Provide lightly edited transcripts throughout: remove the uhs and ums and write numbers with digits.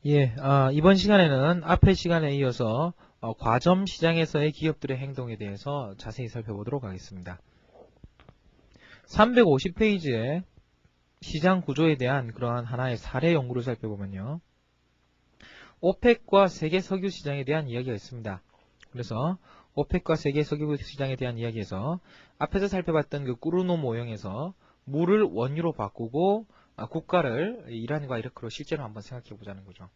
예, 이번 시간에는 앞의 시간에 이어서 과점 시장에서의 기업들의 행동에 대해서 자세히 살펴보도록 하겠습니다. 350페이지에 시장 구조에 대한 그러한 하나의 사례 연구를 살펴보면요. 오펙과 세계 석유 시장에 대한 이야기가 있습니다. 그래서 오펙과 세계 석유 시장에 대한 이야기에서 앞에서 살펴봤던 그 꾸르노 모형에서 물을 원유로 바꾸고 국가를 이란과 이라크로 실제로 한번 생각해 보자는 거죠.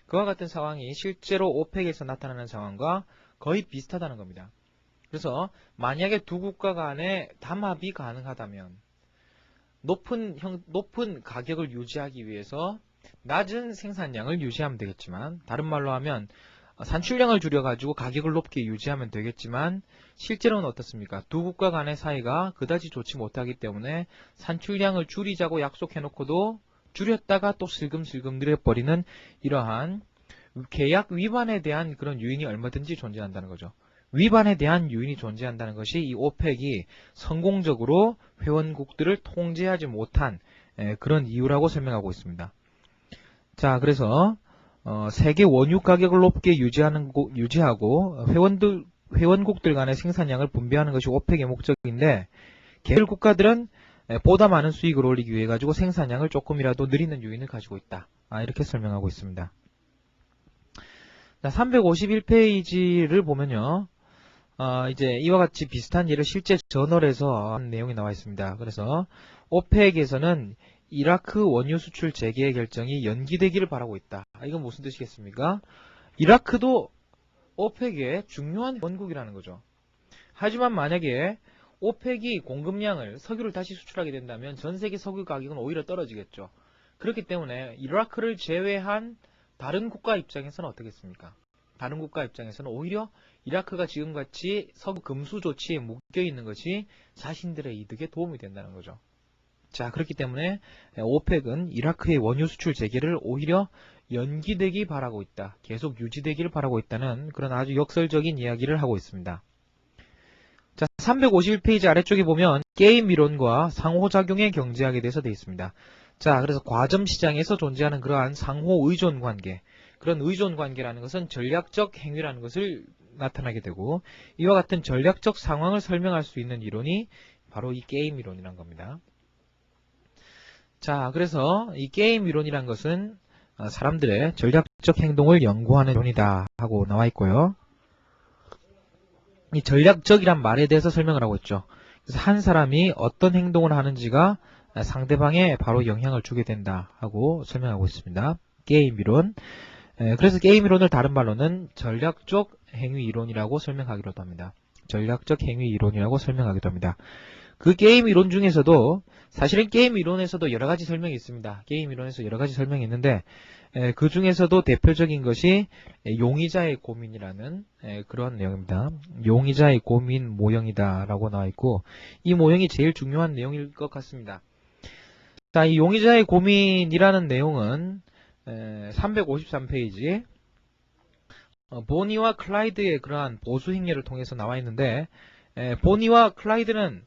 그와 같은 상황이 실제로 오펙에서 나타나는 상황과 거의 비슷하다는 겁니다. 그래서 만약에 두 국가 간에 담합이 가능하다면 높은 가격을 유지하기 위해서 낮은 생산량을 유지하면 되겠지만, 다른 말로 하면 산출량을 줄여가지고 가격을 높게 유지하면 되겠지만, 실제로는 어떻습니까? 두 국가 간의 사이가 그다지 좋지 못하기 때문에 산출량을 줄이자고 약속해놓고도 줄였다가 또 슬금슬금 늘려버리는 이러한 계약 위반에 대한 그런 요인이 얼마든지 존재한다는 거죠. 위반에 대한 요인이 존재한다는 것이 이 오펙이 성공적으로 회원국들을 통제하지 못한 그런 이유라고 설명하고 있습니다. 자, 그래서 세계 원유 가격을 높게 유지하고 회원국들 간의 생산량을 분배하는 것이 오펙의 목적인데, 개별 국가들은 보다 많은 수익을 올리기 위해 가지고 생산량을 조금이라도 늘리는 요인을 가지고 있다. 이렇게 설명하고 있습니다. 자, 351페이지를 보면요. 이제 이와 같이 비슷한 예를 실제 저널에서 한 내용이 나와 있습니다. 그래서 오펙에서는 이라크 원유 수출 재개 결정이 연기되기를 바라고 있다. 이건 무슨 뜻이겠습니까? 이라크도 오펙의 중요한 회원국이라는 거죠. 하지만 만약에 오펙이 공급량을 석유를 다시 수출하게 된다면 전 세계 석유 가격은 오히려 떨어지겠죠. 그렇기 때문에 이라크를 제외한 다른 국가 입장에서는 어떻겠습니까? 다른 국가 입장에서는 오히려 이라크가 지금같이 석유 금수 조치에 묶여있는 것이 자신들의 이득에 도움이 된다는 거죠. 자, 그렇기 때문에 오펙은 이라크의 원유 수출 재개를 오히려 연기되기 바라고 있다. 계속 유지되기를 바라고 있다는 그런 아주 역설적인 이야기를 하고 있습니다. 자, 351페이지 아래쪽에 보면 게임 이론과 상호작용의 경제학에 대해서 되어 있습니다. 자, 그래서 과점 시장에서 존재하는 그러한 상호 의존 관계, 그런 의존 관계라는 것은 전략적 행위라는 것을 나타나게 되고, 이와 같은 전략적 상황을 설명할 수 있는 이론이 바로 이 게임 이론이란 겁니다. 자, 그래서 이 게임 이론이란 것은 사람들의 전략적 행동을 연구하는 이론이다 하고 나와 있고요. 이 전략적이란 말에 대해서 설명을 하고 있죠. 그래서 한 사람이 어떤 행동을 하는지가 상대방에 바로 영향을 주게 된다 하고 설명하고 있습니다. 게임 이론. 그래서 게임 이론을 다른 말로는 전략적 행위 이론이라고 설명하기로도 합니다. 전략적 행위 이론이라고 설명하기도 합니다. 그 게임 이론 중에서도 사실은 게임 이론에서도 여러 가지 설명이 있습니다. 게임 이론에서 여러 가지 설명이 있는데 그 중에서도 대표적인 것이 용의자의 고민이라는 그런 내용입니다. 용의자의 고민 모형이다 라고 나와 있고, 이 모형이 제일 중요한 내용일 것 같습니다. 자, 이 용의자의 고민이라는 내용은 353페이지 보니와 클라이드의 그러한 보수 행렬을 통해서 나와 있는데, 보니와 클라이드는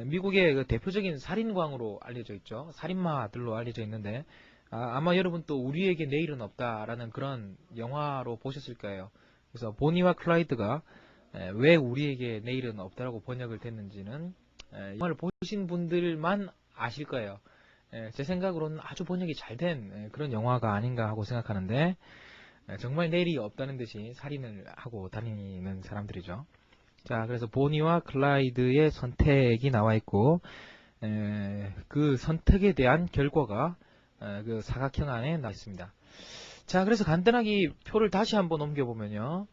미국의 그 대표적인 살인광으로 알려져 있죠. 살인마들로 알려져 있는데, 아마 여러분 또 우리에게 내일은 없다라는 그런 영화로 보셨을 거예요. 그래서 보니와 클라이드가 왜 우리에게 내일은 없다라고 번역을 됐는지는 영화를 보신 분들만 아실 거예요. 제 생각으로는 아주 번역이 잘 된 그런 영화가 아닌가 하고 생각하는데, 정말 내일이 없다는 듯이 살인을 하고 다니는 사람들이죠. 자, 그래서 보니와 클라이드의 선택이 나와 있고, 그 선택에 대한 결과가 그 사각형 안에 나와 있습니다. 자, 그래서 간단하게 표를 다시 한번 옮겨보면요.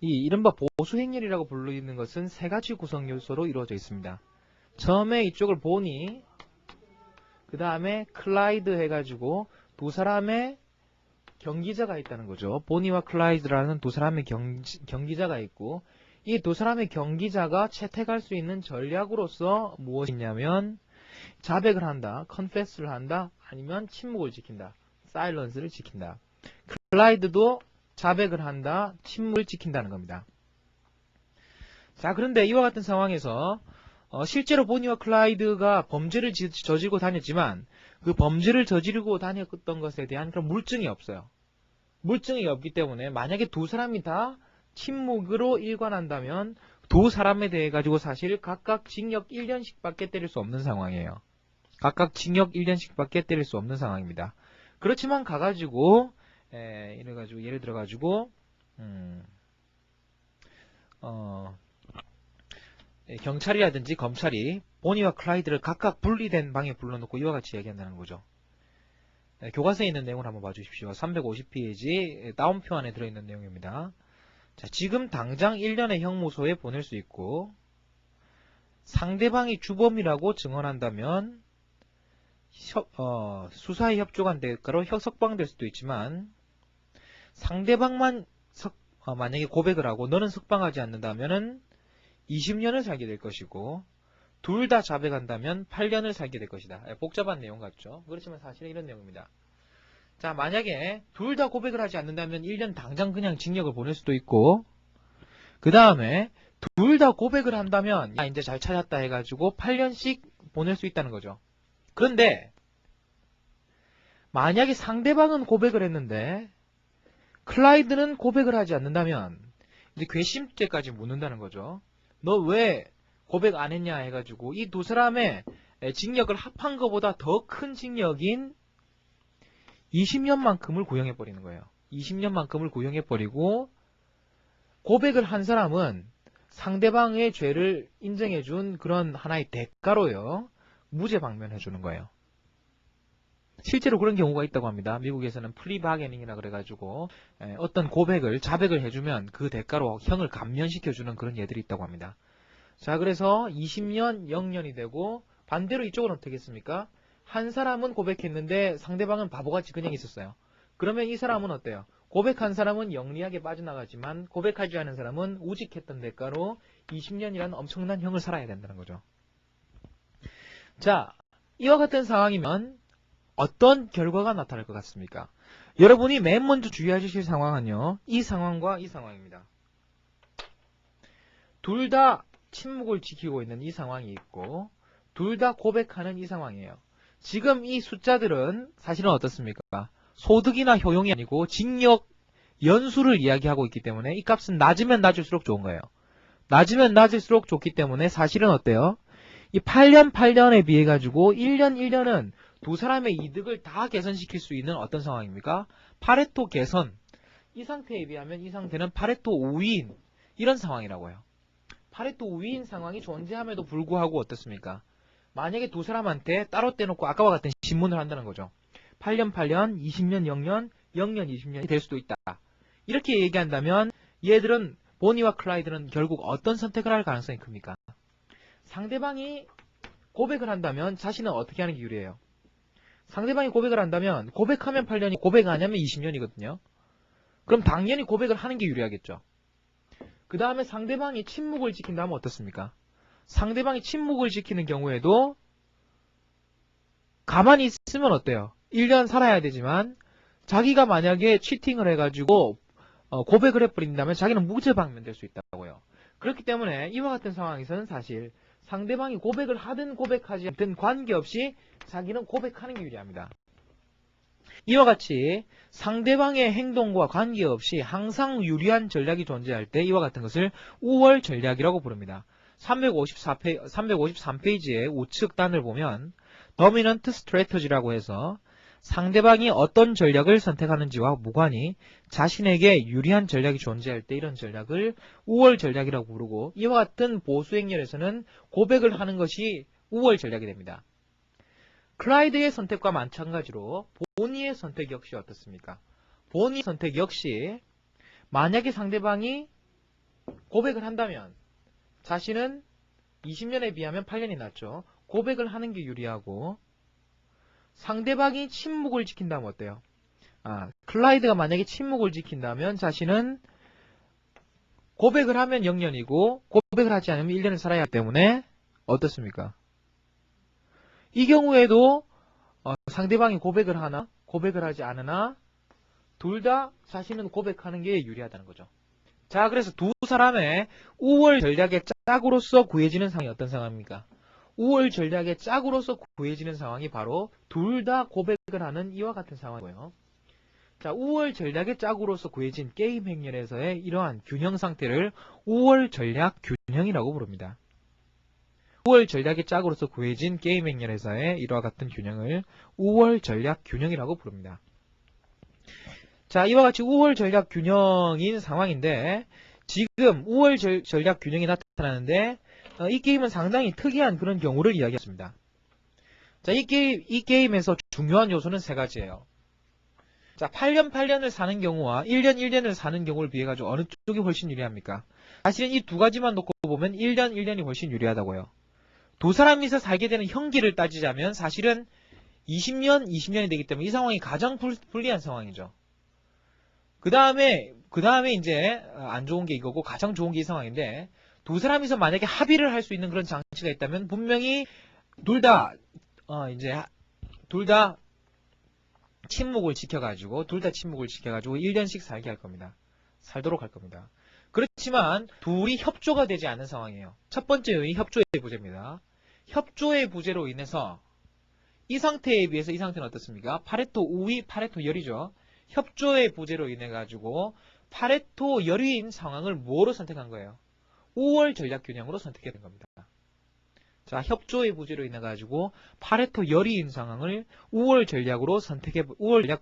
이 이른바 보수 행렬이라고 불리는 것은 세 가지 구성 요소로 이루어져 있습니다. 처음에 이쪽을 보니, 그 다음에 클라이드 해가지고 두 사람의 경기자가 있다는 거죠. 보니와 클라이드라는 두 사람의 경기자가 있고, 이 두 사람의 경기자가 채택할 수 있는 전략으로서 무엇이 있냐면 자백을 한다, 컨페스를 한다, 아니면 침묵을 지킨다, 사일런스를 지킨다. 클라이드도 자백을 한다, 침묵을 지킨다는 겁니다. 자, 그런데 이와 같은 상황에서 실제로 보니와 클라이드가 범죄를 저지르고 다녔지만 그 범죄를 저지르고 다녔던 것에 대한 그런 물증이 없어요. 물증이 없기 때문에 만약에 두 사람이 다 침묵으로 일관한다면 두 사람에 대해 가지고 사실 각각 징역 1년씩 밖에 때릴 수 없는 상황이에요. 각각 징역 1년씩 밖에 때릴 수 없는 상황입니다. 그렇지만 가가지고 이래가지고 예를 들어가지고 경찰이라든지 검찰이 보니와 클라이드를 각각 분리된 방에 불러놓고 이와 같이 얘기한다는 거죠. 교과서에 있는 내용을 한번 봐주십시오. 350페이지 다운표 안에 들어있는 내용입니다. 자, 지금 당장 1년의 형무소에 보낼 수 있고 상대방이 주범이라고 증언한다면 수사에 협조한 대가로 석방될 수도 있지만 상대방만 만약에 고백을 하고 너는 석방하지 않는다면 20년을 살게 될 것이고 둘 다 자백한다면 8년을 살게 될 것이다. 복잡한 내용 같죠. 그렇지만 사실은 이런 내용입니다. 자, 만약에 둘 다 고백을 하지 않는다면 1년 당장 그냥 징역을 보낼 수도 있고 그 다음에 둘 다 고백을 한다면 야 이제 잘 찾았다 해가지고 8년씩 보낼 수 있다는 거죠. 그런데 만약에 상대방은 고백을 했는데 클라이드는 고백을 하지 않는다면 이제 괘씸죄까지 묻는다는 거죠. 너 왜 고백 안 했냐 해가지고 이 두 사람의 징역을 합한 것보다 더 큰 징역인 20년만큼을 구형해버리는 거예요. 20년만큼을 구형해버리고 고백을 한 사람은 상대방의 죄를 인정해준 그런 하나의 대가로요. 무죄 방면해주는 거예요. 실제로 그런 경우가 있다고 합니다. 미국에서는 플리바게닝이라 그래가지고 어떤 고백을 자백을 해주면 그 대가로 형을 감면시켜주는 그런 예들이 있다고 합니다. 자, 그래서 20년 0년이 되고 반대로 이쪽은 어떻겠습니까? 한 사람은 고백했는데 상대방은 바보같이 그냥 있었어요. 그러면 이 사람은 어때요? 고백한 사람은 영리하게 빠져나가지만 고백하지 않은 사람은 우직했던 대가로 20년이라는 엄청난 형을 살아야 된다는 거죠. 자, 이와 같은 상황이면 어떤 결과가 나타날 것 같습니까? 여러분이 맨 먼저 주의하실 상황은요. 이 상황과 이 상황입니다. 둘 다 침묵을 지키고 있는 이 상황이 있고 둘 다 고백하는 이 상황이에요. 지금 이 숫자들은 사실은 어떻습니까? 소득이나 효용이 아니고 징역 연수를 이야기하고 있기 때문에 이 값은 낮으면 낮을수록 좋은 거예요. 낮으면 낮을수록 좋기 때문에 사실은 어때요? 이 8년 8년에 비해 가지고 1년 1년은 두 사람의 이득을 다 개선시킬 수 있는 어떤 상황입니까? 파레토 개선. 이 상태에 비하면 이 상태는 파레토 우위인 이런 상황이라고요. 파레토 우위인 상황이 존재함에도 불구하고 어떻습니까? 만약에 두 사람한테 따로 떼놓고 아까와 같은 신문을 한다는 거죠. 8년 8년, 20년 0년, 0년 20년이 될 수도 있다. 이렇게 얘기한다면 얘들은 보니와 클라이드는 결국 어떤 선택을 할 가능성이 큽니까? 상대방이 고백을 한다면 자신은 어떻게 하는 게 유리해요? 상대방이 고백을 한다면 고백하면 8년이 고백 안 하면 20년이거든요. 그럼 당연히 고백을 하는 게 유리하겠죠. 그 다음에 상대방이 침묵을 지킨다면 어떻습니까? 상대방이 침묵을 지키는 경우에도 가만히 있으면 어때요? 1년 살아야 되지만 자기가 만약에 치팅을 해가지고 고백을 해버린다면 자기는 무죄 방면될 수 있다고요. 그렇기 때문에 이와 같은 상황에서는 사실 상대방이 고백을 하든 고백하지 않든 관계없이 자기는 고백하는 게 유리합니다. 이와 같이 상대방의 행동과 관계없이 항상 유리한 전략이 존재할 때 이와 같은 것을 우월 전략이라고 부릅니다. 353페이지의 우측 단을 보면 Dominant Strategy라고 해서 상대방이 어떤 전략을 선택하는지와 무관히 자신에게 유리한 전략이 존재할 때 이런 전략을 우월 전략이라고 부르고 이와 같은 보수 행렬에서는 고백을 하는 것이 우월 전략이 됩니다. 클라이드의 선택과 마찬가지로 보니의 선택 역시 어떻습니까? 보니의 선택 역시 만약에 상대방이 고백을 한다면 자신은 20년에 비하면 8년이 낫죠. 고백을 하는 게 유리하고 상대방이 침묵을 지킨다면 어때요? 클라이드가 만약에 침묵을 지킨다면 자신은 고백을 하면 0년이고 고백을 하지 않으면 1년을 살아야 하기 때문에 어떻습니까? 이 경우에도 상대방이 고백을 하나 고백을 하지 않으나 둘 다 자신은 고백하는 게 유리하다는 거죠. 자, 그래서 두 사람의 우월 전략의 짝으로서 구해지는 상황이 어떤 상황입니까? 우월 전략의 짝으로서 구해지는 상황이 바로 둘 다 고백을 하는 이와 같은 상황이고요. 자, 우월 전략의 짝으로서 구해진 게임 행렬에서의 이러한 균형 상태를 우월 전략 균형이라고 부릅니다. 우월 전략의 짝으로서 구해진 게임 행렬에서의 이와 같은 균형을 우월 전략 균형이라고 부릅니다. 자, 이와 같이 우월 전략 균형인 상황인데 지금 우월 전략 균형이 나타나는데 이 게임은 상당히 특이한 그런 경우를 이야기했습니다. 자, 이 게임에서 중요한 요소는 세 가지예요. 자, 8년 8년을 사는 경우와 1년 1년을 사는 경우를 비해 가지고 어느 쪽이 훨씬 유리합니까? 사실은 이 두 가지만 놓고 보면 1년 1년이 훨씬 유리하다고요. 두 사람이서 살게 되는 형기를 따지자면 사실은 20년 20년이 되기 때문에 이 상황이 가장 불리한 상황이죠. 그 다음에 이제 안 좋은 게 이거고 가장 좋은 게 이 상황인데 두 사람이서 만약에 합의를 할 수 있는 그런 장치가 있다면 분명히 둘 다 침묵을 지켜가지고 1년씩 살게 할 겁니다. 살도록 할 겁니다. 그렇지만 둘이 협조가 되지 않는 상황이에요. 첫 번째 요인이 협조의 부재입니다. 협조의 부재로 인해서 이 상태에 비해서 이 상태는 어떻습니까? 파레토 우위, 파레토 열이죠. 협조의 부재로 인해 가지고 파레토 열이인 상황을 뭐로 선택한 거예요? 우월 전략 균형으로 선택해 된 겁니다. 자, 협조의 부재로 인해 가지고 파레토 열이인 상황을 우월 전략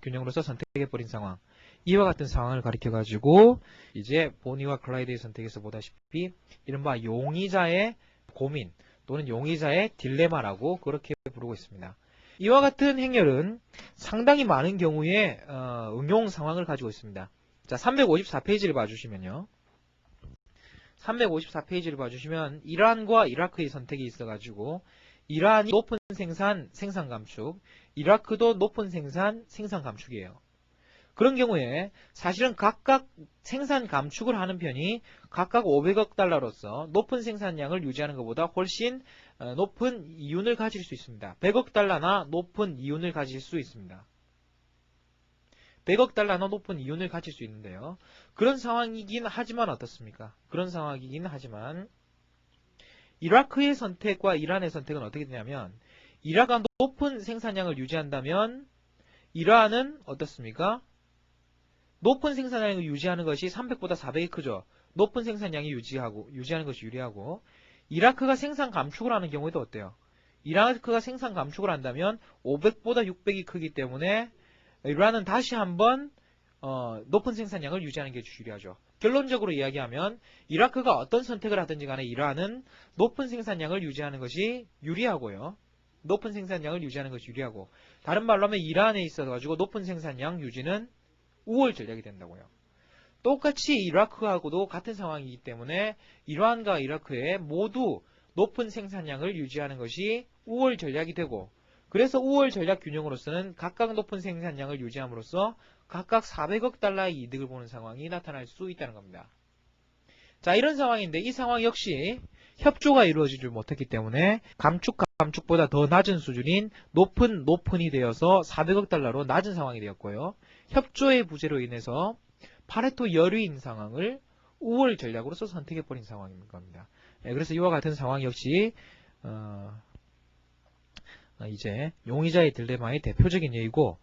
균형으로서 선택해 버린 상황. 이와 같은 상황을 가리켜 가지고 이제 보니와 클라이드의 선택에서 보다시피 이른바 용의자의 고민 또는 용의자의 딜레마라고 그렇게 부르고 있습니다. 이와 같은 행렬은 상당히 많은 경우에 응용 상황을 가지고 있습니다. 자, 354페이지를 봐주시면요. 354페이지를 봐주시면 이란과 이라크의 선택이 있어가지고 이란이 높은 생산 감축, 이라크도 높은 생산 감축이에요. 그런 경우에 사실은 각각 생산 감축을 하는 편이 각각 500억 달러로서 높은 생산량을 유지하는 것보다 훨씬 높은 이윤을 가질 수 있습니다. 100억 달러나 높은 이윤을 가질 수 있습니다. 100억 달러나 높은 이윤을 가질 수 있는데요. 그런 상황이긴 하지만 어떻습니까? 그런 상황이긴 하지만 이라크의 선택과 이란의 선택은 어떻게 되냐면 이라크가 높은 생산량을 유지한다면 이란은 어떻습니까? 높은 생산량을 유지하는 것이 300보다 400이 크죠. 높은 생산량이 유지하는 것이 유리하고 이라크가 생산 감축을 하는 경우에도 어때요? 이라크가 생산 감축을 한다면 500보다 600이 크기 때문에 이란은 다시 한번 높은 생산량을 유지하는 게 유리하죠. 결론적으로 이야기하면 이라크가 어떤 선택을 하든지 간에 이란은 높은 생산량을 유지하는 것이 유리하고요. 높은 생산량을 유지하는 것이 유리하고 다른 말로 하면 이란에 있어가지고 높은 생산량 유지는 우월 전략이 된다고요. 똑같이 이라크하고도 같은 상황이기 때문에 이란과 이라크에 모두 높은 생산량을 유지하는 것이 우월 전략이 되고 그래서 우월 전략 균형으로서는 각각 높은 생산량을 유지함으로써 각각 400억 달러의 이득을 보는 상황이 나타날 수 있다는 겁니다. 자, 이런 상황인데 이 상황 역시 협조가 이루어지지 못했기 때문에 감축보다 더 낮은 수준인 높은이 되어서 400억 달러로 낮은 상황이 되었고요. 협조의 부재로 인해서 파레토 열의인 상황을 우월 전략으로서 선택해버린 상황인 겁니다. 그래서 이와 같은 상황 역시 이제 용의자의 딜레마의 대표적인 예이고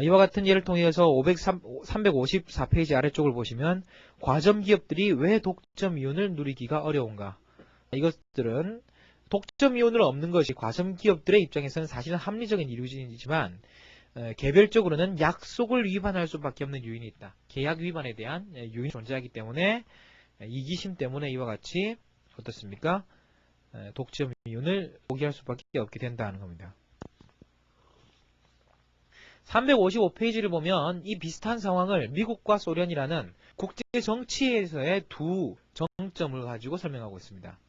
이와 같은 예를 통해서 354페이지 아래쪽을 보시면 과점 기업들이 왜 독점 이윤을 누리기가 어려운가? 이것들은 독점 이윤을 얻는 것이 과점 기업들의 입장에서는 사실은 합리적인 이유이지만 개별적으로는 약속을 위반할 수밖에 없는 요인이 있다. 계약 위반에 대한 요인이 존재하기 때문에 이기심 때문에 이와 같이 어떻습니까? 독점 이윤을 포기할 수밖에 없게 된다는 겁니다. 355페이지를 보면 이 비슷한 상황을 미국과 소련이라는 국제 정치에서의 두 정점을 가지고 설명하고 있습니다.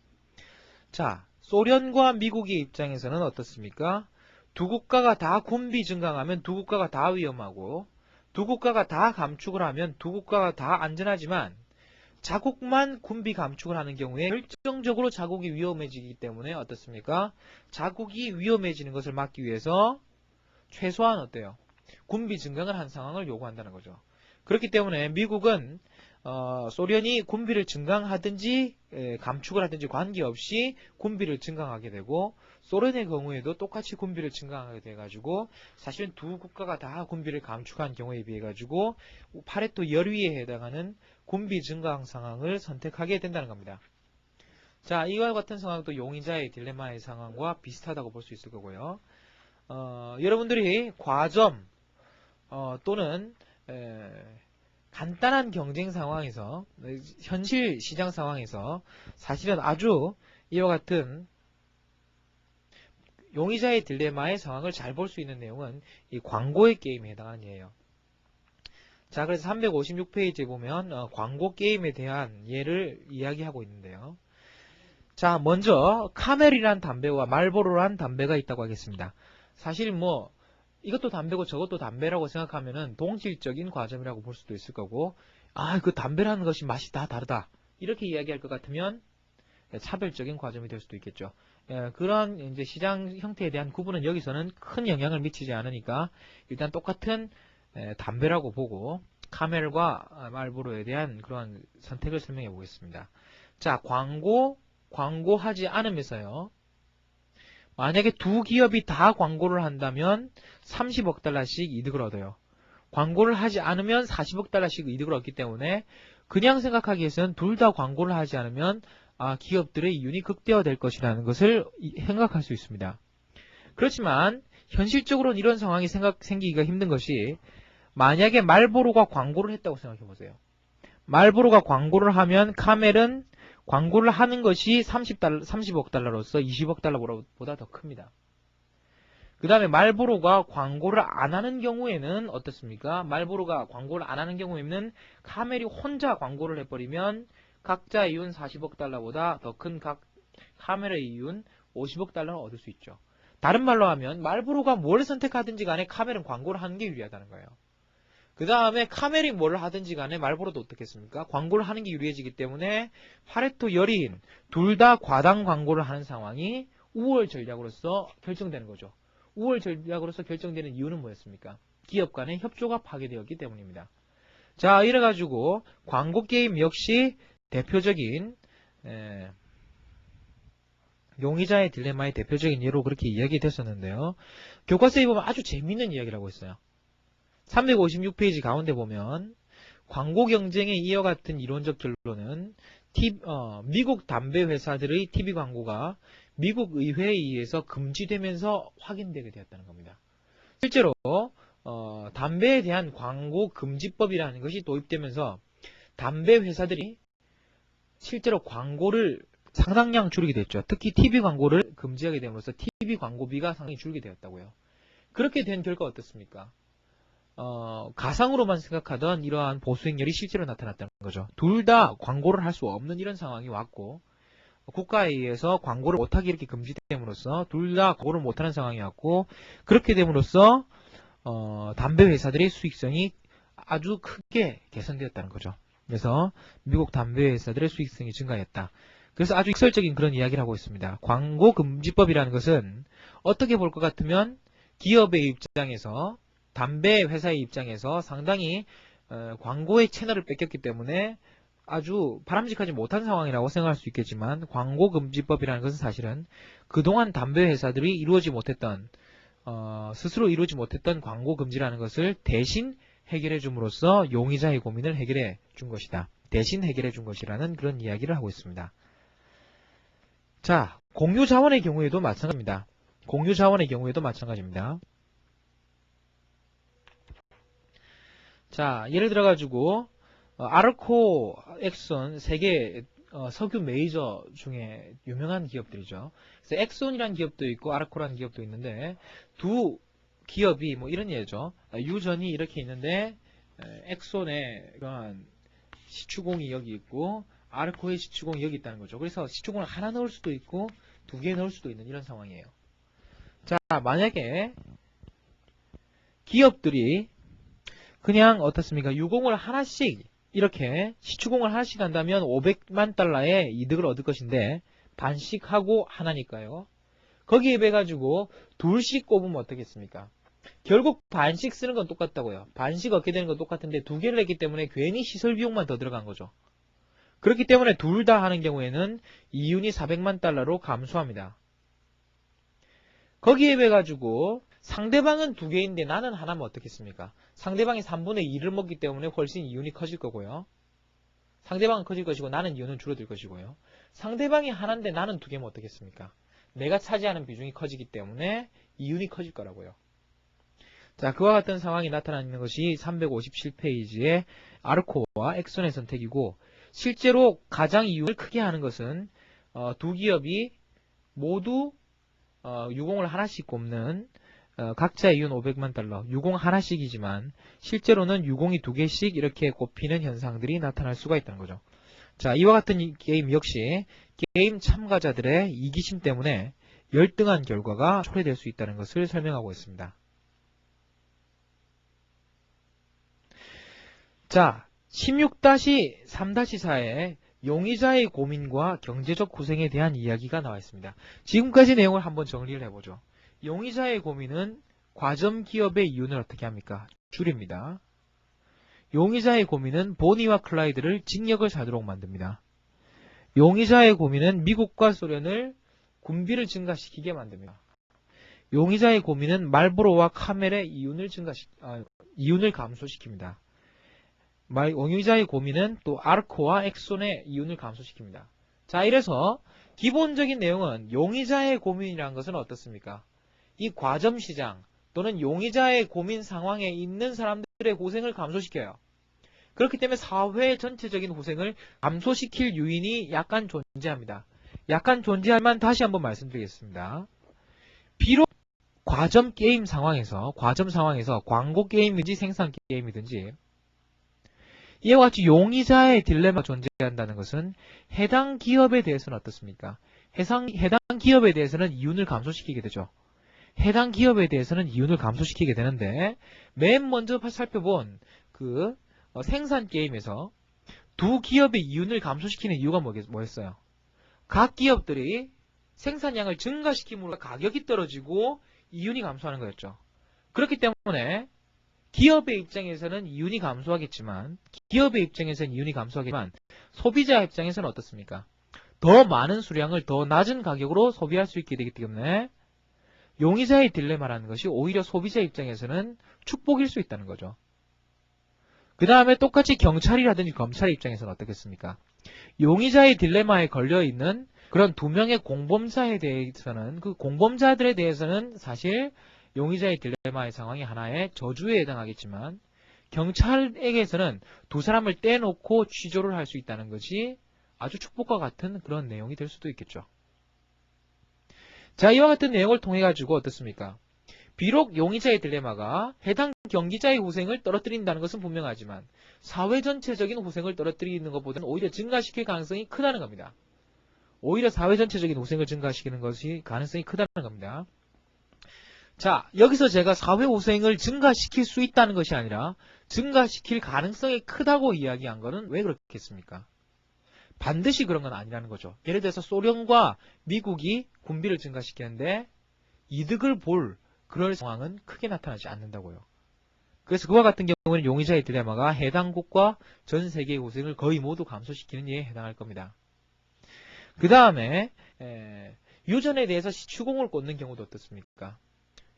자, 소련과 미국의 입장에서는 어떻습니까? 두 국가가 다 군비 증강하면 두 국가가 다 위험하고 두 국가가 다 감축을 하면 두 국가가 다 안전하지만 자국만 군비 감축을 하는 경우에 결정적으로 자국이 위험해지기 때문에 어떻습니까? 자국이 위험해지는 것을 막기 위해서 최소한 어때요? 군비 증강을 한 상황을 요구한다는 거죠. 그렇기 때문에 미국은 소련이 군비를 증강하든지 감축을 하든지 관계없이 군비를 증강하게 되고 소련의 경우에도 똑같이 군비를 증강하게 돼가지고 사실은 두 국가가 다 군비를 감축한 경우에 비해 가지고 파레토 열위에 해당하는 군비 증강 상황을 선택하게 된다는 겁니다. 자, 이와 같은 상황도 용의자의 딜레마의 상황과 비슷하다고 볼 수 있을 거고요. 여러분들이 과점 또는 간단한 경쟁 상황에서 현실 시장 상황에서 사실은 아주 이와 같은 용의자의 딜레마의 상황을 잘 볼 수 있는 내용은 이 광고의 게임에 해당하는 예예요. 자, 그래서 356페이지에 보면 광고 게임에 대한 예를 이야기하고 있는데요. 자, 먼저 카멜이란 담배와 말보로란 담배가 있다고 하겠습니다. 사실 뭐 이것도 담배고 저것도 담배라고 생각하면은 동질적인 과점이라고 볼 수도 있을 거고, 그 담배라는 것이 맛이 다 다르다 이렇게 이야기할 것 같으면 차별적인 과점이 될 수도 있겠죠. 그런 이제 시장 형태에 대한 구분은 여기서는 큰 영향을 미치지 않으니까 일단 똑같은 담배라고 보고 카멜과 말보로에 대한 그런 선택을 설명해 보겠습니다. 자, 광고하지 않으면서요. 만약에 두 기업이 다 광고를 한다면 30억 달러씩 이득을 얻어요. 광고를 하지 않으면 40억 달러씩 이득을 얻기 때문에 그냥 생각하기에는 둘 다 광고를 하지 않으면 기업들의 이윤이 극대화될 것이라는 것을 생각할 수 있습니다. 그렇지만 현실적으로는 이런 상황이 생기기가 힘든 것이 만약에 말보로가 광고를 했다고 생각해 보세요. 말보로가 광고를 하면 카멜은 광고를 하는 것이 30억 달러로서 20억 달러보다 더 큽니다. 그 다음에 말보로가 광고를 안 하는 경우에는 어떻습니까? 말보로가 광고를 안 하는 경우에는 카멜이 혼자 광고를 해버리면 각자의 이윤 40억 달러보다 더 큰 카멜의 이윤 50억 달러를 얻을 수 있죠. 다른 말로 하면 말보로가 뭘 선택하든지 간에 카멜은 광고를 하는 게 유리하다는 거예요. 그 다음에 카멜이 뭘 하든지 간에 말보로도 어떻겠습니까? 광고를 하는 게 유리해지기 때문에 파레토 열인 둘 다 과당 광고를 하는 상황이 우월 전략으로서 결정되는 거죠. 우월 전략으로서 결정되는 이유는 뭐였습니까? 기업 간의 협조가 파괴되었기 때문입니다. 자, 이래가지고 광고 게임 역시 대표적인 용의자의 딜레마의 대표적인 예로 그렇게 이야기됐었는데요. 교과서에 보면 아주 재미있는 이야기라고 했어요. 356페이지 가운데 보면 광고 경쟁에 이어같은 이론적 결론은 미국 담배 회사들의 TV 광고가 미국 의회에 의해서 금지되면서 확인되게 되었다는 겁니다. 실제로 담배에 대한 광고 금지법이라는 것이 도입되면서 담배 회사들이 실제로 광고를 상당량 줄이게 됐죠. 특히 TV 광고를 금지하게 됨으로써 TV 광고비가 상당히 줄게 되었다고요. 그렇게 된 결과 어떻습니까? 가상으로만 생각하던 이러한 보수 행렬이 실제로 나타났다는 거죠. 둘 다 광고를 할 수 없는 이런 상황이 왔고 국가에 의해서 광고를 못하게 이렇게 금지됨으로써 둘 다 광고를 못하는 상황이 왔고 그렇게 됨으로써 담배 회사들의 수익성이 아주 크게 개선되었다는 거죠. 그래서 미국 담배 회사들의 수익성이 증가했다. 그래서 아주 익설적인 그런 이야기를 하고 있습니다. 광고 금지법이라는 것은 어떻게 볼 것 같으면 기업의 입장에서 담배 회사의 입장에서 상당히 광고의 채널을 뺏겼기 때문에 아주 바람직하지 못한 상황이라고 생각할 수 있겠지만 광고 금지법이라는 것은 사실은 그동안 담배 회사들이 이루어지 못했던 스스로 이루지 못했던 광고 금지라는 것을 대신 해결해 줌으로써 용의자의 고민을 해결해 준 것이다. 대신 해결해 준 것이라는 그런 이야기를 하고 있습니다. 자, 공유 자원의 경우에도 마찬가지입니다. 공유 자원의 경우에도 마찬가지입니다. 자, 예를 들어가지고 아르코, 엑손 세 개 석유 메이저 중에 유명한 기업들이죠. 그래서 엑손이라는 기업도 있고 아르코라는 기업도 있는데 두 기업이 뭐 이런 예죠. 유전이 이렇게 있는데 엑손의 그런 시추공이 여기 있고 아르코의 시추공이 여기 있다는 거죠. 그래서 시추공을 하나 넣을 수도 있고 두 개 넣을 수도 있는 이런 상황이에요. 자, 만약에 기업들이 그냥 어떻습니까? 유공을 하나씩 이렇게 시추공을 하나씩 한다면 500만 달러의 이득을 얻을 것인데 반씩 하고 하나니까요. 거기에 비해 가지고 둘씩 꼽으면 어떻겠습니까? 결국 반씩 쓰는 건 똑같다고요. 반씩 얻게 되는 건 똑같은데 두 개를 했기 때문에 괜히 시설 비용만 더 들어간 거죠. 그렇기 때문에 둘 다 하는 경우에는 이윤이 400만 달러로 감소합니다. 거기에 비해 가지고 상대방은 2개인데 나는 하나면 어떻겠습니까? 상대방이 3분의 2를 먹기 때문에 훨씬 이윤이 커질 거고요. 상대방은 커질 것이고 나는 이윤은 줄어들 것이고요. 상대방이 하나인데 나는 2개면 어떻겠습니까? 내가 차지하는 비중이 커지기 때문에 이윤이 커질 거라고요. 자, 그와 같은 상황이 나타나는 것이 357페이지의 아르코와 엑손의 선택이고, 실제로 가장 이윤을 크게 하는 것은 두 기업이 모두 유공을 하나씩 꼽는 각자의 이윤 500만 달러, 유공 하나씩이지만 실제로는 유공이 2개씩 이렇게 꼽히는 현상들이 나타날 수가 있다는 거죠. 자, 이와 같은 이 게임 역시 게임 참가자들의 이기심 때문에 열등한 결과가 초래될 수 있다는 것을 설명하고 있습니다. 자, 16-3-4에 용의자의 고민과 경제적 고생에 대한 이야기가 나와 있습니다. 지금까지 내용을 한번 정리를 해보죠. 용의자의 고민은 과점 기업의 이윤을 어떻게 합니까? 줄입니다. 용의자의 고민은 보니와 클라이드를 징역을 살도록 만듭니다. 용의자의 고민은 미국과 소련을 군비를 증가시키게 만듭니다. 용의자의 고민은 말보로와 카멜의 이윤을 감소시킵니다. 용의자의 고민은 또 아르코와 엑손의 이윤을 감소시킵니다. 자, 이래서 기본적인 내용은 용의자의 고민이라는 것은 어떻습니까? 이 과점 시장 또는 용의자의 고민 상황에 있는 사람들의 고생을 감소시켜요. 그렇기 때문에 사회 전체적인 고생을 감소시킬 요인이 약간 존재합니다. 약간 존재할만 다시 한번 말씀드리겠습니다. 비록 과점 상황에서 광고 게임이든지 생산 게임이든지 이와 같이 용의자의 딜레마가 존재한다는 것은 해당 기업에 대해서는 어떻습니까? 해당 기업에 대해서는 이윤을 감소시키게 되죠. 해당 기업에 대해서는 이윤을 감소시키게 되는데, 맨 먼저 살펴본 그 생산 게임에서 두 기업의 이윤을 감소시키는 이유가 뭐였어요? 각 기업들이 생산량을 증가시킴으로 가격이 떨어지고 이윤이 감소하는 거였죠. 그렇기 때문에 기업의 입장에서는 이윤이 감소하겠지만 소비자 입장에서는 어떻습니까? 더 많은 수량을 더 낮은 가격으로 소비할 수 있게 되기 때문에 용의자의 딜레마라는 것이 오히려 소비자 입장에서는 축복일 수 있다는 거죠. 그 다음에 똑같이 경찰이라든지 검찰의 입장에서는 어떻겠습니까? 용의자의 딜레마에 걸려있는 그런 2명의 공범자에 대해서는, 그 공범자들에 대해서는 사실 용의자의 딜레마의 상황이 하나의 저주에 해당하겠지만, 경찰에게서는 두 사람을 떼놓고 취조를 할 수 있다는 것이 아주 축복과 같은 그런 내용이 될 수도 있겠죠. 자, 이와 같은 내용을 통해 가지고 어떻습니까? 비록 용의자의 딜레마가 해당 경기자의 후생을 떨어뜨린다는 것은 분명하지만 사회 전체적인 후생을 떨어뜨리는 것보다는 오히려 증가시킬 가능성이 크다는 겁니다. 오히려 사회 전체적인 후생을 증가시키는 것이 가능성이 크다는 겁니다. 자, 여기서 제가 사회 후생을 증가시킬 수 있다는 것이 아니라 증가시킬 가능성이 크다고 이야기한 것은 왜 그렇겠습니까? 반드시 그런 건 아니라는 거죠. 예를 들어서 소련과 미국이 군비를 증가시키는데 이득을 볼 그럴 상황은 크게 나타나지 않는다고요. 그래서 그와 같은 경우는 용의자의 딜레마가 해당국과 전 세계의 고생을 거의 모두 감소시키는 예에 해당할 겁니다. 그 다음에 유전에 대해서 시추공을 꽂는 경우도 어떻습니까?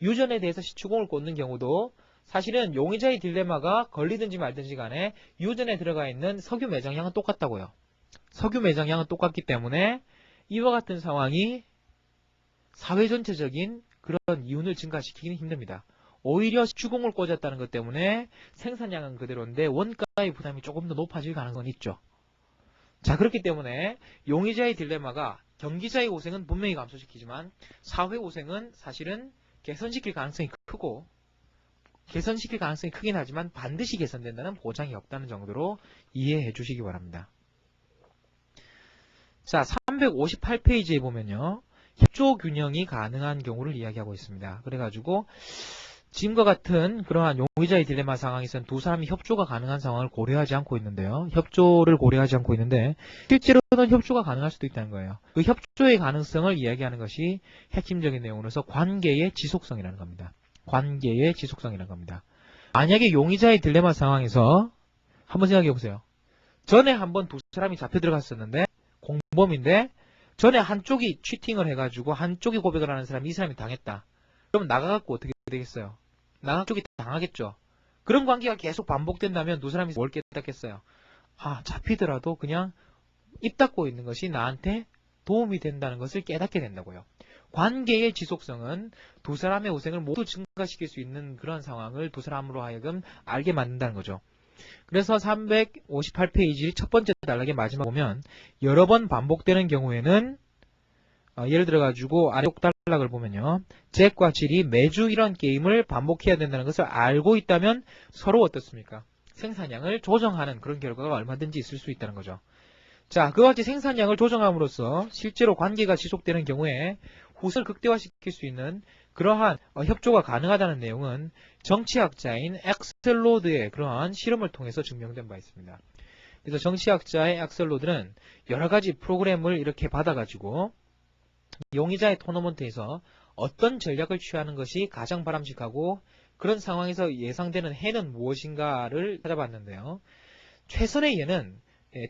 유전에 대해서 시추공을 꽂는 경우도 사실은 용의자의 딜레마가 걸리든지 말든지 간에 유전에 들어가 있는 석유 매장량은 똑같다고요. 석유 매장량은 똑같기 때문에 이와 같은 상황이 사회 전체적인 그런 이윤을 증가시키기는 힘듭니다. 오히려 시추공을 꽂았다는 것 때문에 생산량은 그대로인데 원가의 부담이 조금 더 높아질 가능성이 있죠. 자, 그렇기 때문에 용의자의 딜레마가 경기자의 고생은 분명히 감소시키지만 사회 고생은 사실은 개선시킬 가능성이 크고, 개선시킬 가능성이 크긴 하지만 반드시 개선된다는 보장이 없다는 정도로 이해해 주시기 바랍니다. 자, 358페이지에 보면요, 협조 균형이 가능한 경우를 이야기하고 있습니다. 그래가지고 지금과 같은 그러한 용의자의 딜레마 상황에서는 두 사람이 협조가 가능한 상황을 고려하지 않고 있는데요. 협조를 고려하지 않고 있는데 실제로는 협조가 가능할 수도 있다는 거예요. 그 협조의 가능성을 이야기하는 것이 핵심적인 내용으로서 관계의 지속성이라는 겁니다. 관계의 지속성이라는 겁니다. 만약에 용의자의 딜레마 상황에서 한번 생각해 보세요. 전에 한번 두 사람이 잡혀 들어갔었는데 공범인데 전에 한쪽이 치팅을 해가지고 한쪽이 고백을 하는 사람이 이 사람이 당했다. 그럼 나가갖고 어떻게 되겠어요? 나가 쪽이 당하겠죠. 그런 관계가 계속 반복된다면 두 사람이 뭘 깨닫겠어요? 아, 잡히더라도 그냥 입 닫고 있는 것이 나한테 도움이 된다는 것을 깨닫게 된다고요. 관계의 지속성은 두 사람의 우생을 모두 증가시킬 수 있는 그런 상황을 두 사람으로 하여금 알게 만든다는 거죠. 그래서 358페이지 첫 번째 단락의 마지막 보면 여러 번 반복되는 경우에는 예를 들어 가지고 아래쪽 단락을 보면요. 잭과 질이 매주 이런 게임을 반복해야 된다는 것을 알고 있다면 서로 어떻습니까? 생산량을 조정하는 그런 결과가 얼마든지 있을 수 있다는 거죠. 자, 그와 같이 생산량을 조정함으로써 실제로 관계가 지속되는 경우에 후손을 극대화시킬 수 있는 그러한 협조가 가능하다는 내용은 정치학자인 엑셀로드의 그러한 실험을 통해서 증명된 바 있습니다. 그래서 정치학자의 엑셀로드는 여러 가지 프로그램을 이렇게 받아가지고 용의자의 토너먼트에서 어떤 전략을 취하는 것이 가장 바람직하고 그런 상황에서 예상되는 해는 무엇인가를 찾아봤는데요. 최선의 예는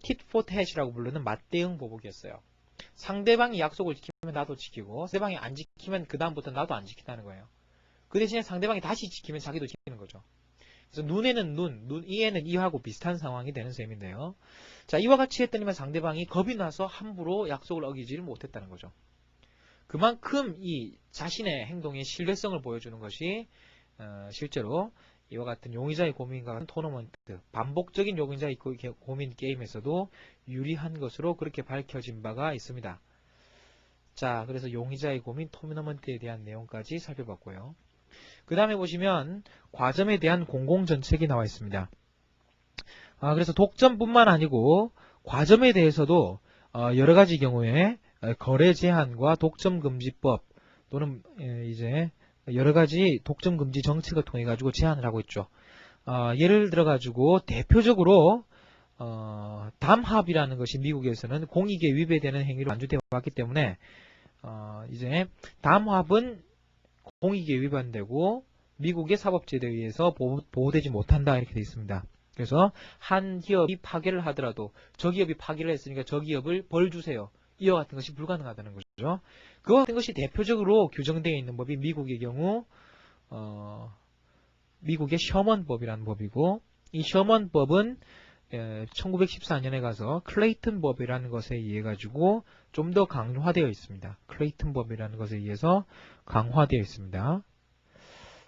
tit for tat이라고 부르는 맞대응 보복이었어요. 상대방이 약속을 지키면 나도 지키고 상대방이 안 지키면 그 다음부터 나도 안 지킨다는 거예요. 그 대신에 상대방이 다시 지키면 자기도 지키는 거죠. 그래서 눈에는 이에는 이하고 비슷한 상황이 되는 셈인데요. 자, 이와 같이 했더니만 상대방이 겁이 나서 함부로 약속을 어기지를 못했다는 거죠. 그만큼 이 자신의 행동의 신뢰성을 보여주는 것이 실제로 이와 같은 용의자의 고민과 같은 토너먼트, 반복적인 용의자의 고민 게임에서도 유리한 것으로 그렇게 밝혀진 바가 있습니다. 자, 그래서 용의자의 고민 토너먼트에 대한 내용까지 살펴봤고요. 그 다음에 보시면 과점에 대한 공공정책이 나와 있습니다. 그래서 독점뿐만 아니고 과점에 대해서도 여러 가지 경우에 거래 제한과 독점금지법 또는 이제 여러 가지 독점금지 정책을 통해 가지고 제한을 하고 있죠. 예를 들어 가지고 대표적으로 담합이라는 것이 미국에서는 공익에 위배되는 행위로 간주되어 왔기 때문에 이제 담합은 공익에 위반되고 미국의 사법제도에 의해서 보호되지 못한다 이렇게 되어 있습니다. 그래서 한 기업이 파괴를 하더라도 저 기업이 파괴를 했으니까 저 기업을 벌 주세요. 이와 같은 것이 불가능하다는 거죠. 그와 같은 것이 대표적으로 규정되어 있는 법이 미국의 경우 미국의 셔먼법이라는 법이고 이 셔먼법은 1914년에 가서 클레이튼 법이라는 것에 의해 가지고 좀 더 강화되어 있습니다. 클레이튼 법이라는 것에 의해서 강화되어 있습니다.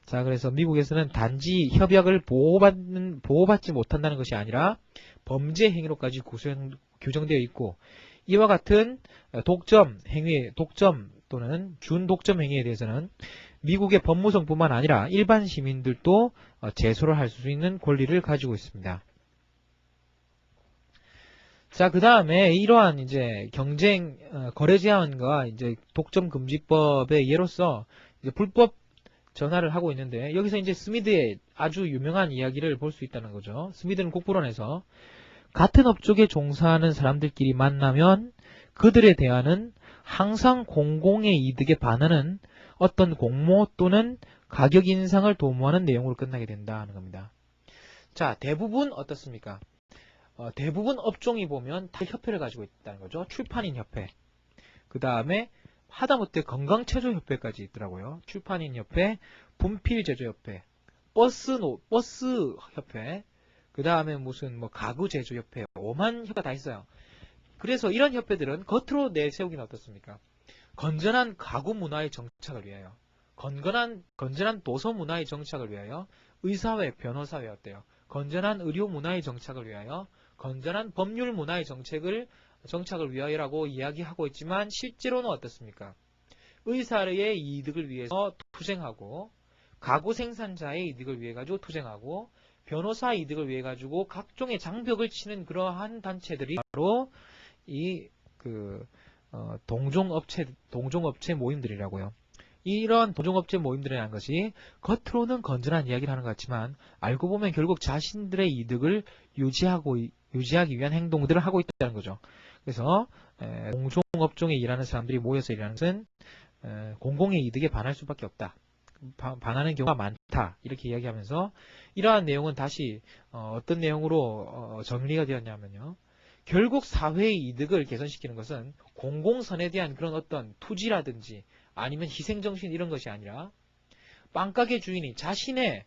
자, 그래서 미국에서는 단지 협약을 보호받지 못한다는 것이 아니라 범죄 행위로까지 규정되어 있고 이와 같은 독점 또는 준독점 행위에 대해서는 미국의 법무성뿐만 아니라 일반 시민들도 제소를 할 수 있는 권리를 가지고 있습니다. 자, 그 다음에 이러한 이제 경쟁 거래 제한과 이제 독점금지법의 예로서 이제 불법 전화를 하고 있는데 여기서 이제 스미드의 아주 유명한 이야기를 볼 수 있다는 거죠. 스미드는 국부론에서 같은 업종에 종사하는 사람들끼리 만나면 그들의 대화는 항상 공공의 이득에 반하는 어떤 공모 또는 가격 인상을 도모하는 내용으로 끝나게 된다는 겁니다. 자, 대부분 어떻습니까? 대부분 업종이 보면 다 협회를 가지고 있다는 거죠. 출판인 협회. 그 다음에 하다못해 건강체조협회까지 있더라고요. 출판인 협회, 분필제조협회, 버스 협회, 그 다음에 무슨 뭐 가구제조협회, 오만 협회가 다 있어요. 그래서 이런 협회들은 겉으로 내세우기는 어떻습니까? 건전한 가구 문화의 정착을 위하여, 건전한 도서 문화의 정착을 위하여, 의사회, 변호사회 어때요? 건전한 의료 문화의 정착을 위하여, 건전한 법률 문화의 정착을 위하여라고 이야기하고 있지만 실제로는 어떻습니까? 의사의 이득을 위해서 투쟁하고 가구 생산자의 이득을 위해 가지고 투쟁하고 변호사의 이득을 위해 가지고 각종의 장벽을 치는 그러한 단체들이 바로 이 동종업체 모임들이라고요. 이런 동종업체 모임들이라는 것이 겉으로는 건전한 이야기를 하는 것 같지만 알고 보면 결국 자신들의 이득을 유지하기 위한 행동들을 하고 있다는 거죠. 그래서 동종업종에 일하는 사람들이 모여서 일하는 것은 공공의 이득에 반할 수밖에 없다. 반하는 경우가 많다. 이렇게 이야기하면서 이러한 내용은 다시 어떤 내용으로 정리가 되었냐면요. 결국 사회의 이득을 개선시키는 것은 공공선에 대한 그런 어떤 투지라든지 아니면 희생정신 이런 것이 아니라 빵가게 주인이 자신의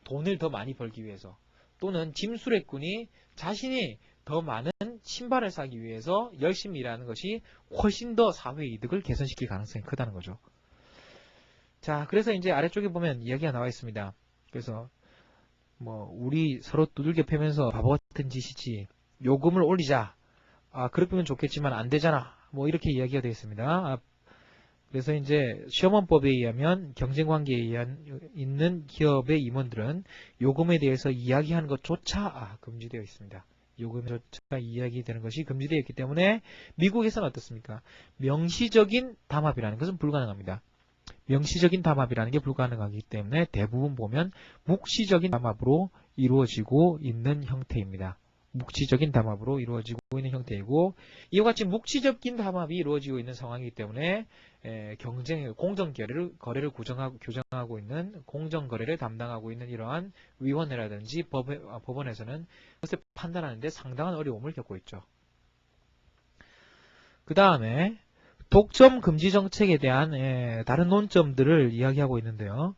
돈을 더 많이 벌기 위해서, 또는 짐수레꾼이 자신이 더 많은 신발을 사기 위해서 열심히 일하는 것이 훨씬 더 사회 이득을 개선시킬 가능성이 크다는 거죠. 자, 그래서 이제 아래쪽에 보면 이야기가 나와 있습니다. 그래서 우리 서로 두들겨 패면서 바보 같은 짓이지, 요금을 올리자. 그렇게 좋겠지만 안 되잖아. 이렇게 이야기가 되어 있습니다. 그래서 이제 시험원법에 의하면 경쟁관계에 있는 기업의 임원들은 요금에 대해서 이야기하는 것조차 금지되어 있습니다. 요금조차 이야기되는 것이 금지되어 있기 때문에 미국에서는 어떻습니까? 명시적인 담합이라는 것은 불가능합니다. 명시적인 담합이라는 게 불가능하기 때문에 대부분 보면 묵시적인 담합으로 이루어지고 있는 형태입니다. 묵시적인 담합으로 이루어지고 있는 형태이고, 이와 같이 묵시적인 담합이 이루어지고 있는 상황이기 때문에 공정거래를 규정하고 있는, 공정거래를 담당하고 있는 이러한 위원회라든지 법원에서는 그것을 판단하는 데 상당한 어려움을 겪고 있죠. 그 다음에 독점 금지 정책에 대한 다른 논점들을 이야기하고 있는데요.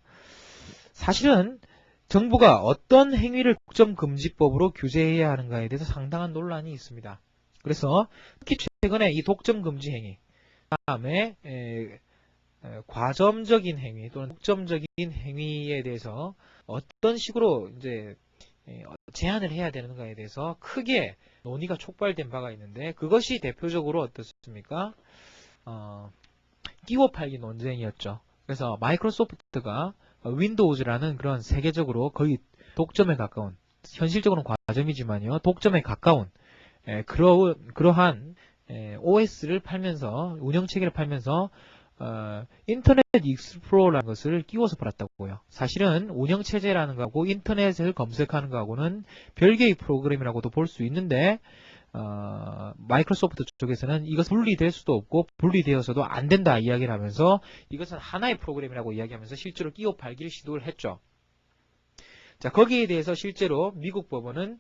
사실은 정부가 어떤 행위를 독점금지법으로 규제해야 하는가에 대해서 상당한 논란이 있습니다. 그래서 특히 최근에 이 독점금지 행위, 다음에 과점적인 행위 또는 독점적인 행위에 대해서 어떤 식으로 이제 제한을 해야 되는가에 대해서 크게 논의가 촉발된 바가 있는데, 그것이 대표적으로 어떻습니까? 끼워 팔기 논쟁이었죠. 그래서 마이크로소프트가 윈도우즈라는 그런 세계적으로 거의 독점에 가까운, 현실적으로는 과점이지만요, 독점에 가까운 그러한 OS를 팔면서, 운영체계를 팔면서 인터넷 익스플로러라는 것을 끼워서 팔았다고요. 사실은 운영체제라는 거하고 인터넷을 검색하는 거하고는 별개의 프로그램이라고도 볼 수 있는데, 마이크로소프트 쪽에서는 이것은 분리될 수도 없고 분리되어서도 안 된다 이야기를 하면서 이것은 하나의 프로그램이라고 이야기하면서 실제로 끼워 팔기를 시도를 했죠. 자, 거기에 대해서 실제로 미국 법원은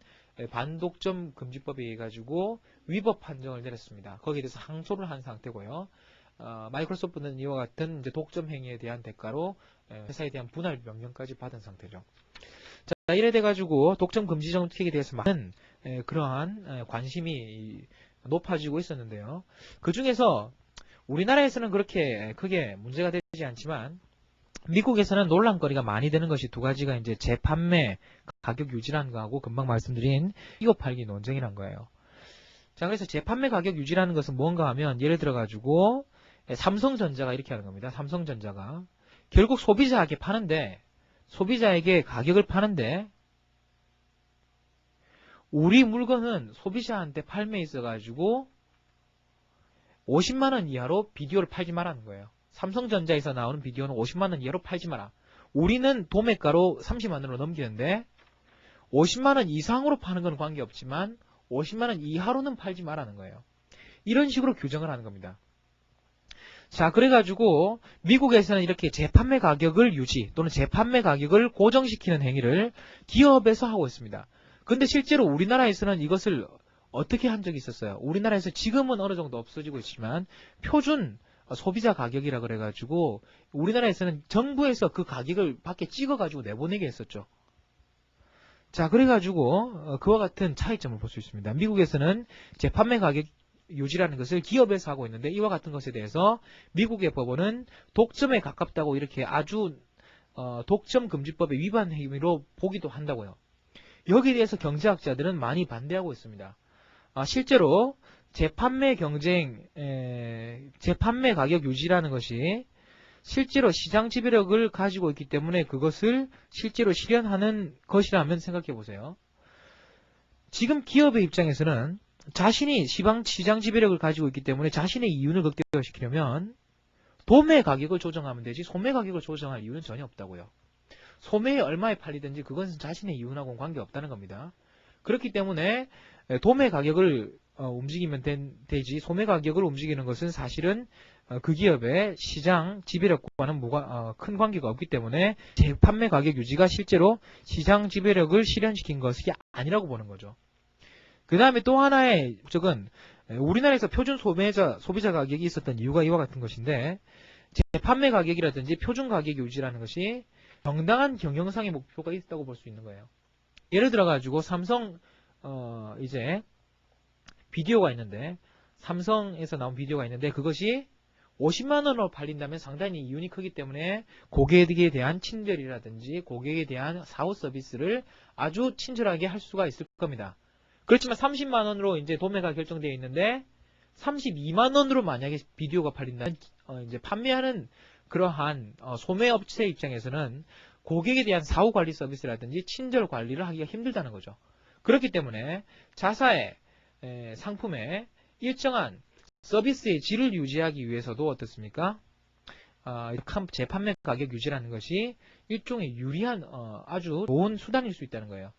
반독점 금지법에 의해 가지고 위법 판정을 내렸습니다. 거기에 대해서 항소를 한 상태고요. 마이크로소프트는 이와 같은 이제 독점 행위에 대한 대가로 회사에 대한 분할 명령까지 받은 상태죠. 자, 이래 돼가지고 독점 금지 정책에 대해서 많은 그러한 관심이 높아지고 있었는데요. 그 중에서 우리나라에서는 그렇게 크게 문제가 되지 않지만 미국에서는 논란거리가 많이 되는 것이 두 가지가 이제 재판매 가격 유지라는 거하고 금방 말씀드린 끼워 팔기 논쟁이란 거예요. 자, 그래서 재판매 가격 유지라는 것은 뭔가 하면, 예를 들어 가지고 삼성전자가 이렇게 하는 겁니다. 삼성전자가 결국 소비자에게 가격을 파는데 우리 물건은 소비자한테 판매에 있어가지고 50만원 이하로 비디오를 팔지 말라는 거예요. 삼성전자에서 나오는 비디오는 50만원 이하로 팔지 마라. 우리는 도매가로 30만원으로 넘기는데 50만원 이상으로 파는 건 관계없지만 50만원 이하로는 팔지 말라는 거예요. 이런 식으로 규정을 하는 겁니다. 자, 그래가지고 미국에서는 이렇게 재판매 가격을 유지 또는 재판매 가격을 고정시키는 행위를 기업에서 하고 있습니다. 근데 실제로 우리나라에서는 이것을 어떻게 한 적이 있었어요? 우리나라에서 지금은 어느 정도 없어지고 있지만 표준 소비자 가격이라 그래가지고 우리나라에서는 정부에서 그 가격을 밖에 찍어가지고 내보내게 했었죠. 자, 그래가지고 그와 같은 차이점을 볼 수 있습니다. 미국에서는 재판매 가격 유지라는 것을 기업에서 하고 있는데, 이와 같은 것에 대해서 미국의 법원은 독점에 가깝다고 이렇게 아주 독점 금지법의 위반 행위로 보기도 한다고요. 여기에 대해서 경제학자들은 많이 반대하고 있습니다. 실제로 재판매 가격 유지라는 것이 실제로 시장 지배력을 가지고 있기 때문에 그것을 실제로 실현하는 것이라면 생각해 보세요. 지금 기업의 입장에서는 자신이 시장 지배력을 가지고 있기 때문에 자신의 이윤을 극대화시키려면 도매 가격을 조정하면 되지 소매 가격을 조정할 이유는 전혀 없다고요. 소매에 얼마에 팔리든지 그것은 자신의 이윤하고는 관계없다는 겁니다. 그렇기 때문에 도매 가격을 움직이면 되지 소매 가격을 움직이는 것은 사실은 그 기업의 시장 지배력과는 큰 관계가 없기 때문에 재판매 가격 유지가 실제로 시장 지배력을 실현시킨 것이 아니라고 보는 거죠. 그 다음에 또 하나의 목적은 우리나라에서 표준 소비자 가격이 있었던 이유가 이와 같은 것인데, 재판매 가격이라든지 표준 가격 유지라는 것이 정당한 경영상의 목표가 있다고 볼 수 있는 거예요. 예를 들어 가지고 삼성 이제 비디오가 있는데 삼성에서 나온 비디오가 있는데 그것이 50만 원으로 팔린다면 상당히 이윤이 크기 때문에 고객에 대한 친절이라든지 고객에 대한 사후 서비스를 아주 친절하게 할 수가 있을 겁니다. 그렇지만 30만 원으로 이제 도매가 결정되어 있는데 32만 원으로 만약에 비디오가 팔린다면 이제 판매하는 그러한 소매업체 입장에서는 고객에 대한 사후 관리 서비스라든지 친절 관리를 하기가 힘들다는 거죠. 그렇기 때문에 자사의 상품의 일정한 서비스의 질을 유지하기 위해서도 어떻습니까? 재판매 가격 유지라는 것이 일종의 유리한 아주 좋은 수단일 수 있다는 거예요.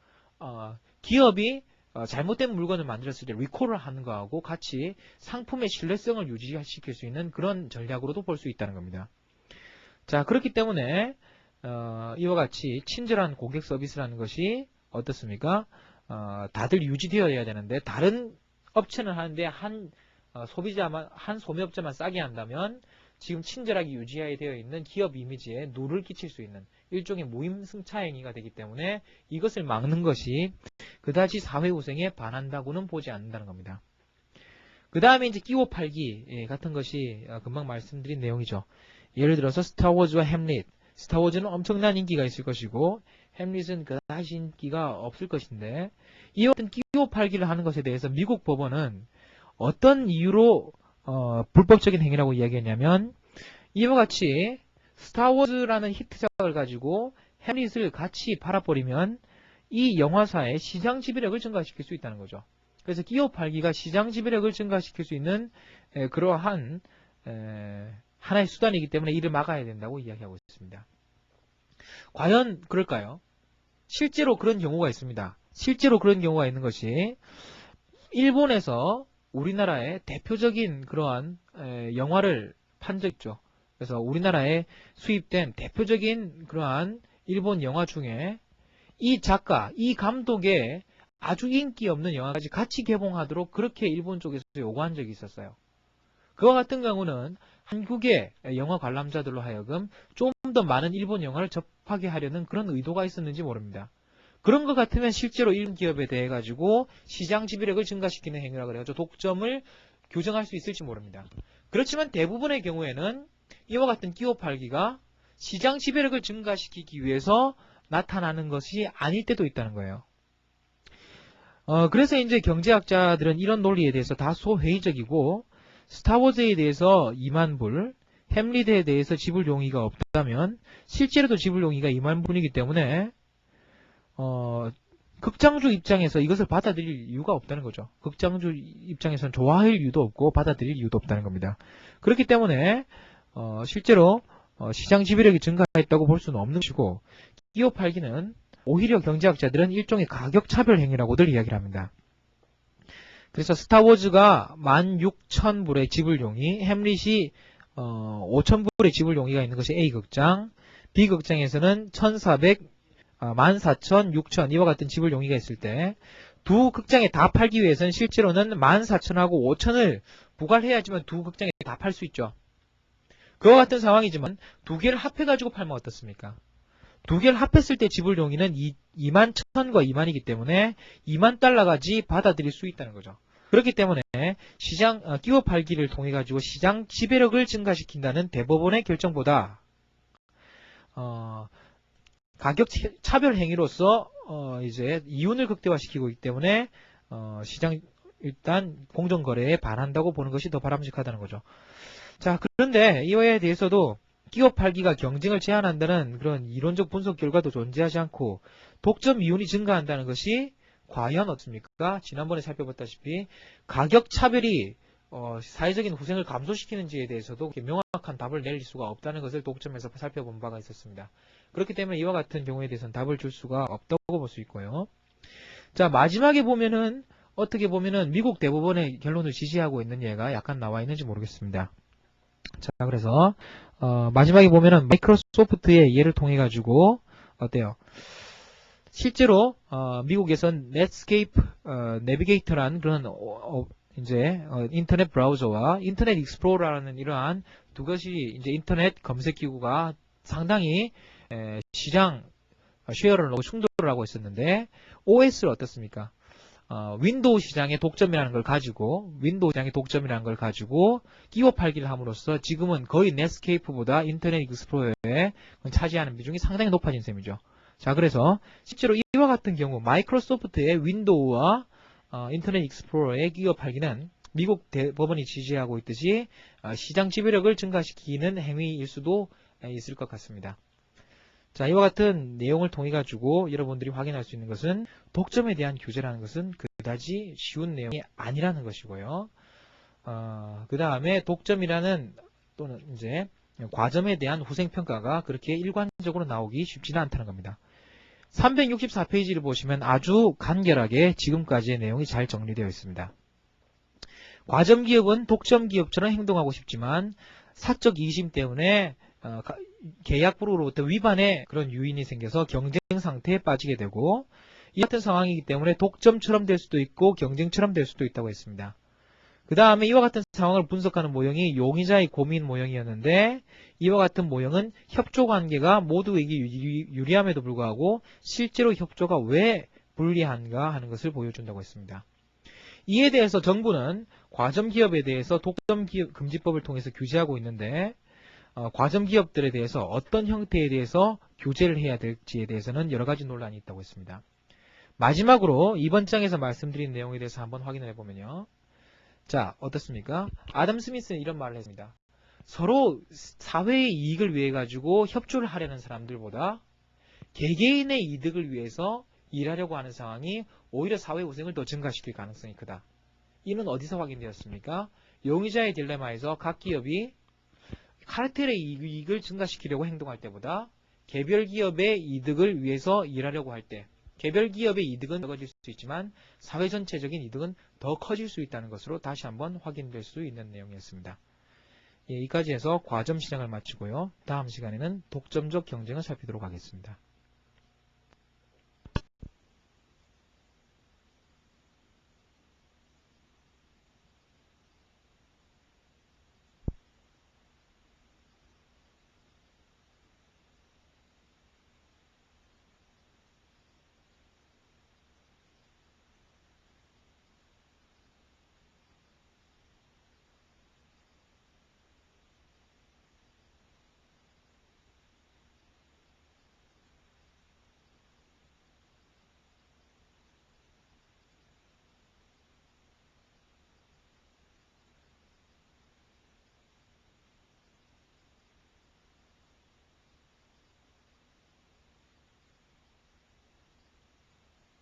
기업이 잘못된 물건을 만들었을 때 리콜을 하는 거하고 같이 상품의 신뢰성을 유지시킬 수 있는 그런 전략으로도 볼 수 있다는 겁니다. 자, 그렇기 때문에 이와 같이 친절한 고객 서비스라는 것이 어떻습니까? 다들 유지되어야 되는데 다른 업체는 하는데 한 소매업자만 싸게 한다면 지금 친절하게 유지해야 되어 있는 기업 이미지에 누를 끼칠 수 있는 일종의 무임승차 행위가 되기 때문에 이것을 막는 것이 그다지 사회 우생에 반한다고는 보지 않는다는 겁니다. 그 다음에 이제 끼워 팔기 같은 것이 금방 말씀드린 내용이죠. 예를 들어서 스타워즈와 햄릿. 스타워즈는 엄청난 인기가 있을 것이고 햄릿은 그다지 인기가 없을 것인데 이와 같은 끼워 팔기를 하는 것에 대해서 미국 법원은 어떤 이유로 불법적인 행위라고 이야기했냐면 이와 같이 스타워즈라는 히트작을 가지고 햄릿을 같이 팔아버리면 이 영화사의 시장 지배력을 증가시킬 수 있다는 거죠. 그래서 끼워 팔기가 시장 지배력을 증가시킬 수 있는 그러한 하나의 수단이기 때문에 이를 막아야 된다고 이야기하고 있습니다. 과연 그럴까요? 실제로 그런 경우가 있습니다. 실제로 그런 경우가 있는 것이 일본에서 우리나라의 대표적인 그러한 영화를 판 적 있죠. 그래서 우리나라에 수입된 대표적인 그러한 일본 영화 중에 이 작가, 이 감독의 아주 인기 없는 영화까지 같이 개봉하도록 그렇게 일본 쪽에서 요구한 적이 있었어요. 그와 같은 경우는 한국의 영화 관람자들로 하여금 좀 더 많은 일본 영화를 접하게 하려는 그런 의도가 있었는지 모릅니다. 그런 것 같으면 실제로 일본 기업에 대해 가지고 시장 지배력을 증가시키는 행위라 그래가지고 독점을 규정할 수 있을지 모릅니다. 그렇지만 대부분의 경우에는 이와 같은 끼워 팔기가 시장 지배력을 증가시키기 위해서 나타나는 것이 아닐 때도 있다는 거예요. 그래서 이제 경제학자들은 이런 논리에 대해서 다소 회의적이고 스타워즈에 대해서 2만 불, 햄릿에 대해서 지불 용의가 없다면 실제로도 지불 용의가 2만 불이기 때문에 극장주 입장에서 이것을 받아들일 이유가 없다는 거죠. 극장주 입장에서는 좋아할 이유도 없고 받아들일 이유도 없다는 겁니다. 그렇기 때문에 실제로 시장 지배력이 증가했다고 볼 수는 없는 것이고 끼워 팔기는 오히려 경제학자들은 일종의 가격 차별 행위라고들 이야기를 합니다. 그래서 스타워즈가 16,000불의 지불 용의, 햄릿이 5,000불의 지불 용의가 있는 것이 A극장, B극장에서는 1,400, 14,000, 6,000 이와 같은 지불 용의가 있을 때 두 극장에 다 팔기 위해서는 실제로는 14,000하고 5,000을 부과를 해야지만 두 극장에 다 팔 수 있죠. 그와 같은 상황이지만 두 개를 합해가지고 팔면 어떻습니까? 두 개를 합했을 때 지불 용의는 21,000과 2만이기 때문에 2만 달러까지 받아들일 수 있다는 거죠. 그렇기 때문에 시장 끼워 팔기를 통해 가지고 시장 지배력을 증가시킨다는 대법원의 결정보다 가격 차별 행위로서 이제 이윤을 극대화시키고 있기 때문에 시장 일단 공정거래에 반한다고 보는 것이 더 바람직하다는 거죠. 자, 그런데 이와에 대해서도 끼워 팔기가 경쟁을 제한한다는 그런 이론적 분석 결과도 존재하지 않고 독점 이윤이 증가한다는 것이 과연 어떻습니까? 지난번에 살펴봤다시피 가격 차별이 사회적인 후생을 감소시키는지에 대해서도 명확한 답을 내릴 수가 없다는 것을 독점에서 살펴본 바가 있었습니다. 그렇기 때문에 이와 같은 경우에 대해서는 답을 줄 수가 없다고 볼 수 있고요. 자, 마지막에 보면은 어떻게 보면은 미국 대법원의 결론을 지지하고 있는 예가 약간 나와 있는지 모르겠습니다. 자, 그래서 마지막에 보면은 마이크로소프트의 예를 통해 가지고 어때요? 실제로 미국에선 넷스케이프 내비게이터라는 그런 이제 인터넷 브라우저와 인터넷 익스플로러라는 이러한 두 것이 이제 인터넷 검색 기구가 상당히 시장 쉐어를 놓고 충돌을 하고 있었는데 OS를 어떻습니까? 윈도우 시장의 독점이라는 걸 가지고 끼워 팔기를 함으로써 지금은 거의 넷스케이프보다 인터넷 익스플로러에 차지하는 비중이 상당히 높아진 셈이죠. 자, 그래서 실제로 이와 같은 경우 마이크로소프트의 윈도우와 인터넷 익스플로러의 끼워 팔기는 미국 대법원이 지지하고 있듯이 시장 지배력을 증가시키는 행위일 수도 있을 것 같습니다. 자, 이와 같은 내용을 통해 가지고 여러분들이 확인할 수 있는 것은 독점에 대한 규제라는 것은 그다지 쉬운 내용이 아니라는 것이고요. 그 다음에 독점이라는 또는 이제 과점에 대한 후생평가가 그렇게 일관적으로 나오기 쉽지는 않다는 겁니다. 364페이지를 보시면 아주 간결하게 지금까지의 내용이 잘 정리되어 있습니다. 과점 기업은 독점 기업처럼 행동하고 싶지만 사적 이심 때문에 계약 불허로부터 위반의 그런 요인이 생겨서 경쟁 상태에 빠지게 되고 이 같은 상황이기 때문에 독점처럼 될 수도 있고 경쟁처럼 될 수도 있다고 했습니다. 그 다음에 이와 같은 상황을 분석하는 모형이 용의자의 고민 모형이었는데 이와 같은 모형은 협조 관계가 모두에게 유리함에도 불구하고 실제로 협조가 왜 불리한가 하는 것을 보여준다고 했습니다. 이에 대해서 정부는 과점 기업에 대해서 독점 기업 금지법을 통해서 규제하고 있는데 과점 기업들에 대해서 어떤 형태에 대해서 규제를 해야 될지에 대해서는 여러 가지 논란이 있다고 했습니다. 마지막으로 이번 장에서 말씀드린 내용에 대해서 한번 확인을 해보면요. 자, 어떻습니까? 아담 스미스는 이런 말을 했습니다. 서로 사회의 이익을 위해 가지고 협조를 하려는 사람들보다 개개인의 이득을 위해서 일하려고 하는 상황이 오히려 사회 우생을 더 증가시킬 가능성이 크다. 이는 어디서 확인되었습니까? 용의자의 딜레마에서 각 기업이 카르텔의 이익을 증가시키려고 행동할 때보다 개별 기업의 이득을 위해서 일하려고 할 때 개별 기업의 이득은 적어질 수 있지만 사회 전체적인 이득은 더 커질 수 있다는 것으로 다시 한번 확인될 수 있는 내용이었습니다. 예, 여기까지 해서 과점 시장을 마치고요. 다음 시간에는 독점적 경쟁을 살피도록 하겠습니다.